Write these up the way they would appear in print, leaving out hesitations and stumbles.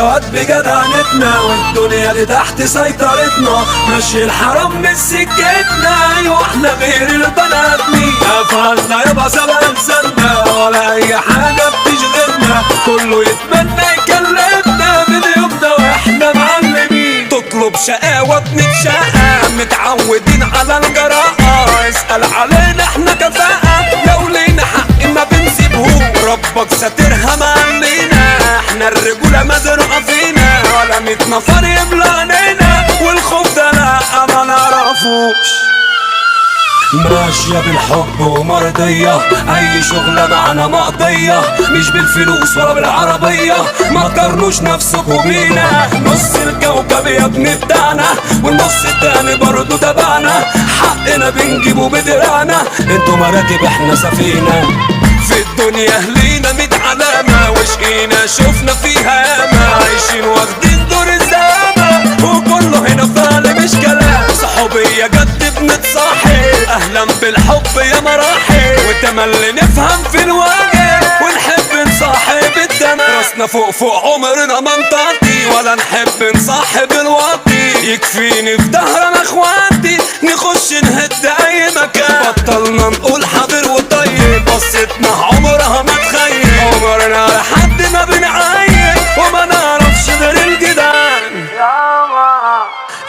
البشوات بجدعنتنا، والدنيا دي تحت سيطرتنا. ماشي الحرام من سكتنا، ايوه احنا غير البنات مين. افعالنا يابا سبق لساننا، ولا اي حاجة بتشغلنا. كله يتمنى يكلمنا من يومنا واحنا معلمين. تطلب شقاوة بنتشقى، متعودين على الجراءة. اسأل علينا احنا كفاءة، لو لينا حق ما بنسيبه. ربك ساترها معلينا، احنا الرجولة مزروعة فينا. ولا 100 نفر يملى عينينا، والخوف ده لا ما نعرفوش. ماشية بالحب ومرضية، اي شغلة معانا مقضية. مش بالفلوس ولا بالعربية، ما تقارنوش نفسكوا بينا. نص الكوكب يا ابني بتاعنا، والنص التاني برضه تبعنا. حقنا بنجيبه بدراعنا، انتوا مراكب احنا سفينة. في الدنيا لينا 100 علامة، وشقينا شفنا فيها ياما. عايشين واخدين دور الزامة، وكله هنا فعل مش كلام. صحوبية جد بنتصاحب، اهلا بالحب يا مراحل. وتملي نفهم في الواجب، ونحب نصاحب التمام. راسنا فوق فوق عمرنا ما نطاطي، ولا نحب نصاحب الواطي. يكفيني في ظهرنا اخواتي، نخش نهد اي مكان. بطلنا نقول حاضر وطيب، بصتنا عمرها ما تخيب. عمرنا لحد ما بنعايب، وما نعرفش غير الجدعان.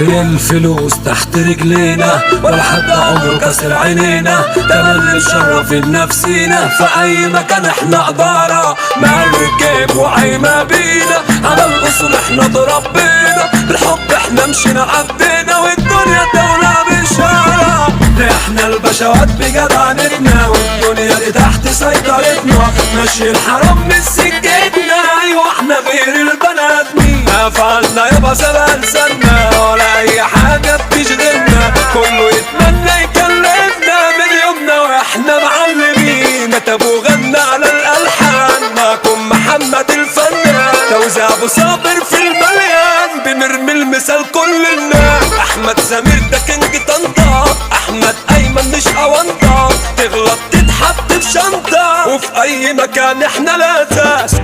الفلوس تحت رجلينا، ولا حد عمره كسر عينينا. تملي نشرف نفسينا، في اي مكان احنا ادارة. مع الركاب وعيما بينا، على الاصول احنا ضربينا. بالحب احنا مشينا عدينا، والدنيا دولة بشارة. احنا البشوات بجدعنتنا، والدنيا دي تحت سيطرتنا. ماشي الحرام من سكتنا، ايوه احنا غير البنات مين. افعالنا يابا سبق لساننا، ولا اي حاجة بتشغلنا. كله يتمنى يكلمنا من يومنا واحنا معلمين. كتب وغنى على الالحان، معكم محمد الفنان. توزيع ابو صابر في المليان، بنرمي المثال كل الناس. احمد سمير ده كينج طنطا، احمد ايمن مش اونطة. تغلط تتحط في شنطة، وفي اي مكان احنا الاساس.